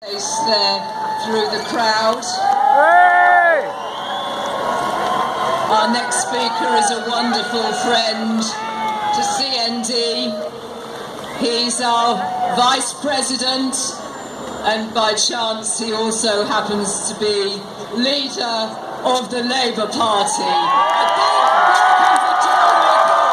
There through the crowd. Our next speaker is a wonderful friend to CND. He's our Vice President, and by chance he also happens to be leader of the Labour Party. A big welcome for Jeremy Corbyn.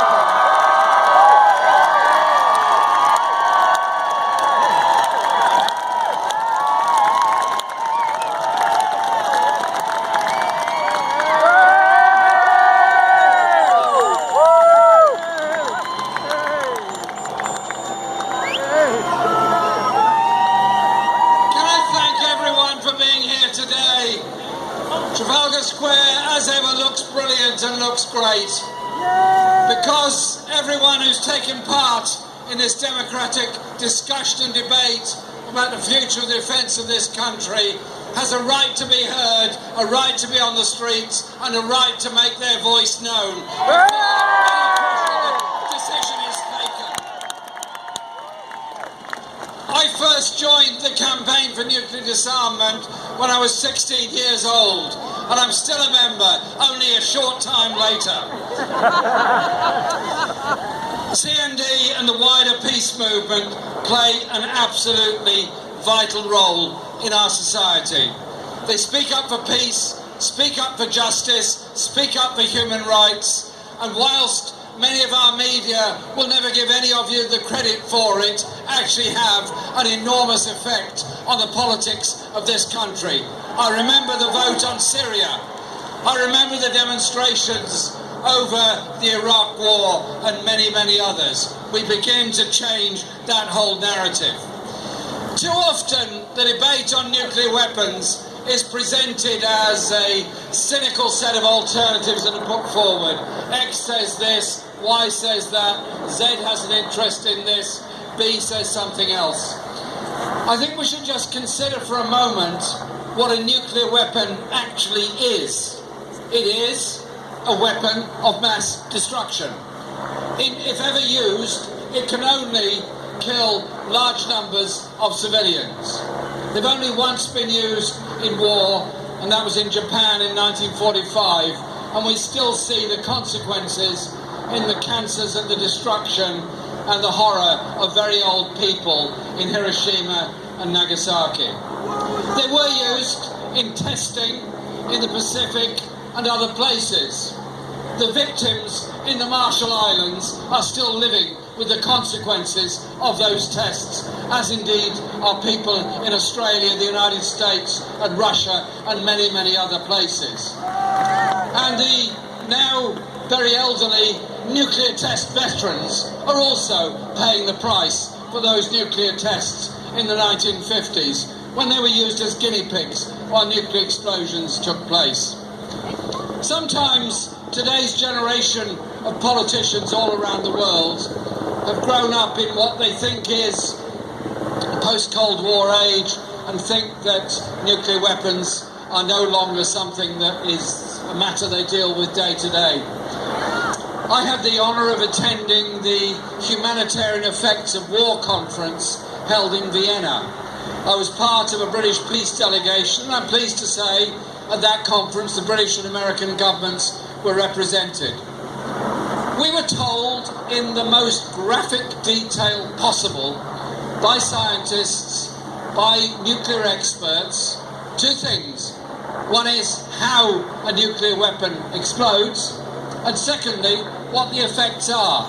Trafalgar Square, as ever, looks brilliant and looks great. Because everyone who's taken part in this democratic discussion and debate about the future of the defence of this country has a right to be heard, a right to be on the streets, and a right to make their voice known before any decision is taken. I first joined the campaign for nuclear disarmament when I was 16 years old, and I'm still a member, only a short time later. CND and the wider peace movement play an absolutely vital role in our society. They speak up for peace, speak up for justice, speak up for human rights, and whilst many of our media will never give any of you the credit for it, actually have an enormous effect on the politics of this country. I remember the vote on Syria. I remember the demonstrations over the Iraq War and many, many others. We begin to change that whole narrative. Too often the debate on nuclear weapons is presented as a cynical set of alternatives that are put forward. X says this, Y says that, Z has an interest in this, B says something else. I think we should just consider for a moment what a nuclear weapon actually is. It is a weapon of mass destruction. If ever used, it can only kill large numbers of civilians. They've only once been used in war, and that was in Japan in 1945, and we still see the consequences in the cancers and the destruction and the horror of very old people in Hiroshima and Nagasaki. They were used in testing in the Pacific and other places. The victims in the Marshall Islands are still living with the consequences of those tests, as indeed are people in Australia, the United States and Russia and many, many other places. And the now very elderly nuclear test veterans are also paying the price for those nuclear tests in the 1950s when they were used as guinea pigs while nuclear explosions took place. Sometimes today's generation of politicians all around the world have grown up in what they think is a post-Cold War age and think that nuclear weapons are no longer something that is a matter they deal with day to day. I had the honour of attending the Humanitarian Effects of War conference held in Vienna. I was part of a British peace delegation, and I'm pleased to say at that conference the British and American governments were represented. We were told in the most graphic detail possible by scientists, by nuclear experts, two things. One is how a nuclear weapon explodes, and secondly, what the effects are.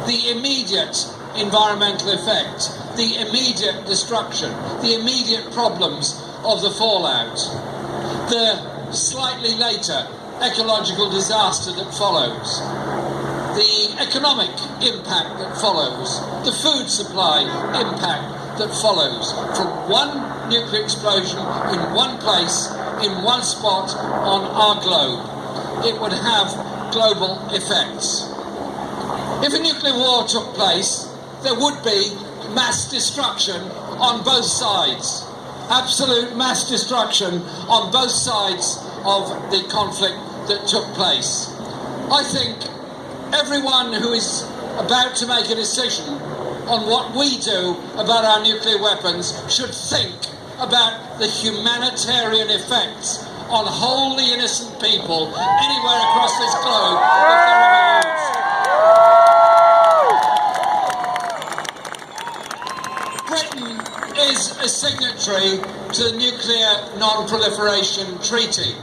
The immediate environmental effect, the immediate destruction, the immediate problems of the fallout, the slightly later ecological disaster that follows, the economic impact that follows, the food supply impact that follows from one nuclear explosion in one place, in one spot on our globe. It would have global effects. If a nuclear war took place, there would be mass destruction on both sides. Absolute mass destruction on both sides of the conflict that took place. I think everyone who is about to make a decision on what we do about our nuclear weapons should think about the humanitarian effects on wholly innocent people anywhere across this globe if they're ever used. Britain is a signatory to the Nuclear Non-Proliferation Treaty.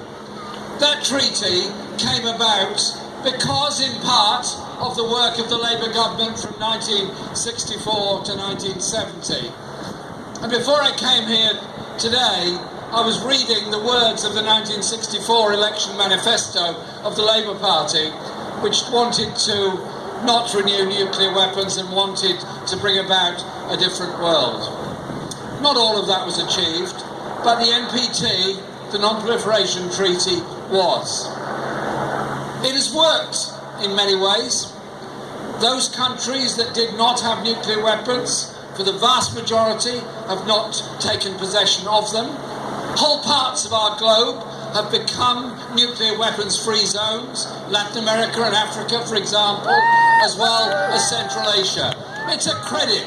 That treaty came about because, in part, of the work of the Labour government from 1964 to 1970. And before I came here today, I was reading the words of the 1964 election manifesto of the Labour Party, which wanted to not renew nuclear weapons and wanted to bring about a different world. Not all of that was achieved, but the NPT, the Non-Proliferation Treaty, was. It has worked in many ways. Those countries that did not have nuclear weapons, for the vast majority, have not taken possession of them. Whole parts of our globe have become nuclear weapons-free zones, Latin America and Africa, for example, as well as Central Asia. It's a credit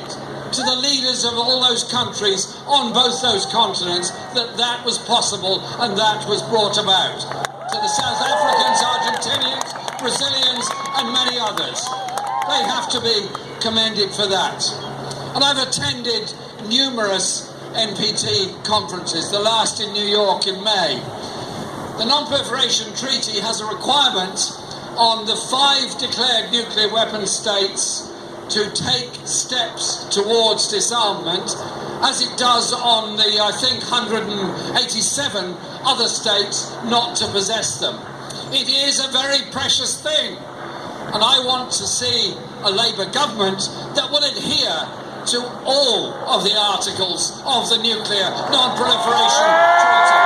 to the leaders of all those countries on both those continents that that was possible and that was brought about. To the South Africans, Argentinians, Brazilians and many others. They have to be commended for that. And I've attended numerous NPT conferences, the last in New York in May. The Non-Proliferation Treaty has a requirement on the 5 declared nuclear weapon states to take steps towards disarmament, as it does on the, I think, 187 other states not to possess them. It is a very precious thing, and I want to see a Labour government that will adhere to all of the articles of the Nuclear Non-Proliferation Treaty.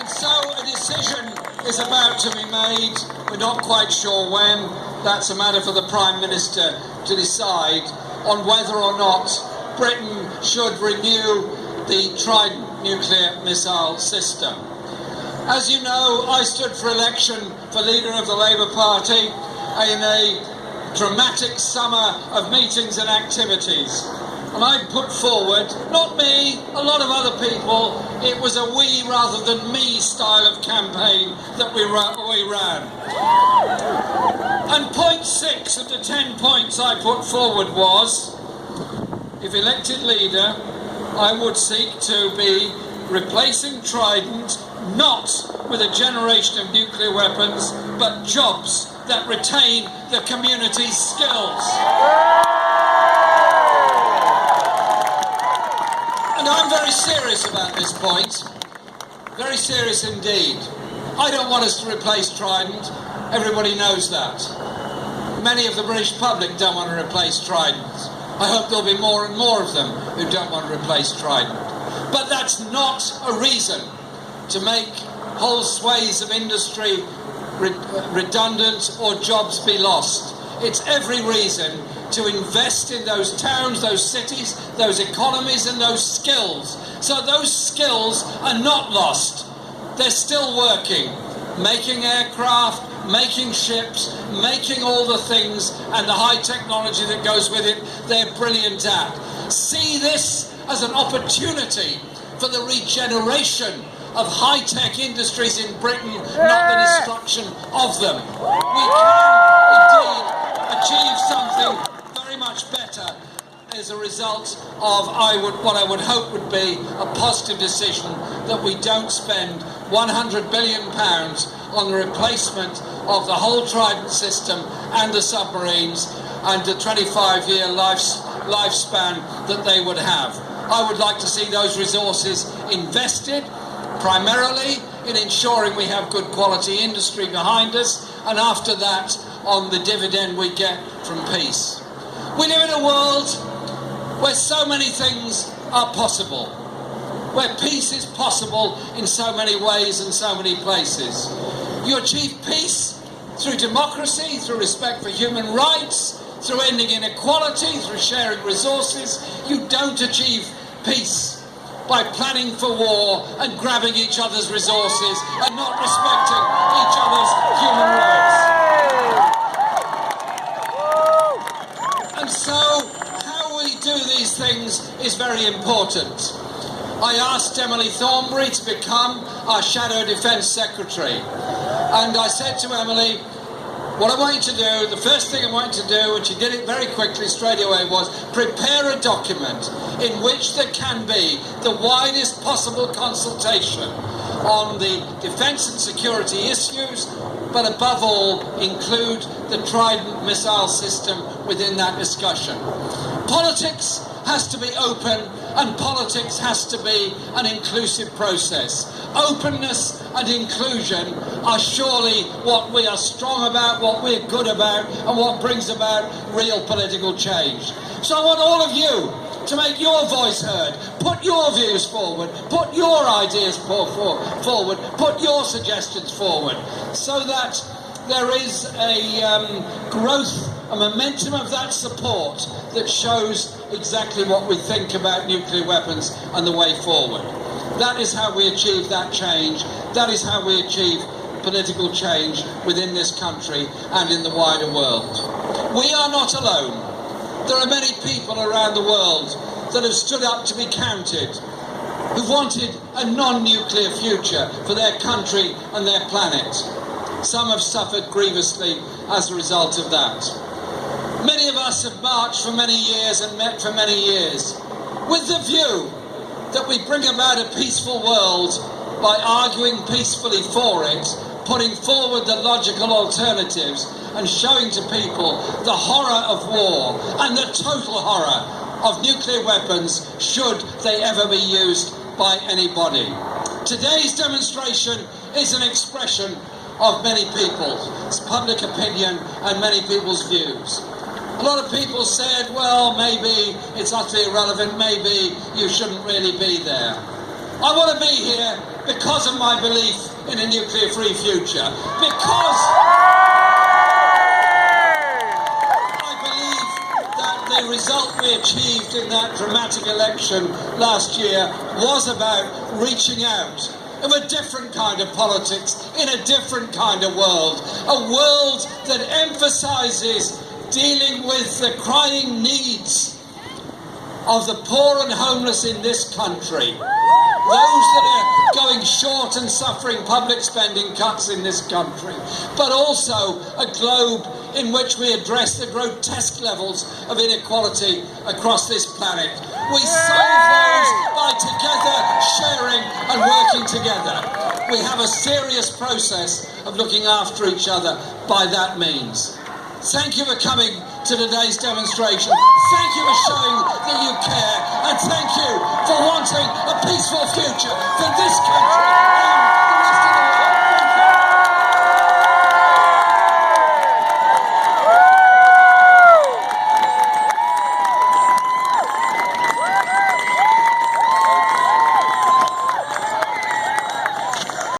And so a decision is about to be made. We're not quite sure when. That's a matter for the Prime Minister to decide on whether or not Britain should renew the Trident nuclear missile system. As you know, I stood for election for leader of the Labour Party in a dramatic summer of meetings and activities. And I put forward, not me, a lot of other people, it was a we rather than me style of campaign that we ran. And point 6 of the 10 points I put forward was, if elected leader, I would seek to be replacing Trident not with a generation of nuclear weapons, but jobs that retain the community's skills. And I'm very serious about this point. Very serious indeed. I don't want us to replace Trident. Everybody knows that. Many of the British public don't want to replace Trident. I hope there'll be more and more of them who don't want to replace Trident. But that's not a reason to make whole swathes of industry redundant or jobs be lost. It's every reason to invest in those towns, those cities, those economies and those skills. So those skills are not lost. They're still working, making aircraft, making ships, making all the things and the high technology that goes with it, they're brilliant at. See this as an opportunity for the regeneration of high-tech industries in Britain, not the destruction of them. We can indeed achieve something very much better as a result of what I would hope would be a positive decision that we don't spend £100 billion on the replacement of the whole Trident system and the submarines and the 25-year lifespan that they would have. I would like to see those resources invested primarily in ensuring we have good quality industry behind us, and after that on the dividend we get from peace. We live in a world where so many things are possible, where peace is possible in so many ways and so many places. You achieve peace through democracy, through respect for human rights, through ending inequality, through sharing resources. You don't achieve peace by planning for war and grabbing each other's resources and not respecting each other's human rights. And so, how we do these things is very important. I asked Emily Thornberry to become our Shadow Defence Secretary. And I said to Emily, what I want you to do, the first thing I want you to do, and she did it very quickly straight away, was prepare a document in which there can be the widest possible consultation on the defence and security issues, but above all include the Trident missile system within that discussion. Politics has to be open, and politics has to be an inclusive process. Openness and inclusion are surely what we are strong about, what we're good about, and what brings about real political change. So I want all of you to make your voice heard, put your views forward, put your ideas forward, put your suggestions forward, so that there is a growth, a momentum of that support that shows exactly what we think about nuclear weapons and the way forward. That is how we achieve that change. That is how we achieve political change within this country and in the wider world. We are not alone. There are many people around the world that have stood up to be counted, who wanted a non-nuclear future for their country and their planet. Some have suffered grievously as a result of that. Many of us have marched for many years and met for many years with the view that we bring about a peaceful world by arguing peacefully for it, putting forward the logical alternatives and showing to people the horror of war and the total horror of nuclear weapons should they ever be used by anybody. Today's demonstration is an expression of many people's public opinion and many people's views. A lot of people said, well, maybe it's utterly irrelevant, maybe you shouldn't really be there. I want to be here because of my belief in a nuclear-free future, because I believe that the result we achieved in that dramatic election last year was about reaching out of a different kind of politics, in a different kind of world, a world that emphasises dealing with the crying needs of the poor and homeless in this country, those that are going short and suffering public spending cuts in this country, but also a globe in which we address the grotesque levels of inequality across this planet. We solve those by together sharing and working together. We have a serious process of looking after each other by that means. Thank you for coming to today's demonstration. Thank you for showing that you care. And thank you for wanting a peaceful future for this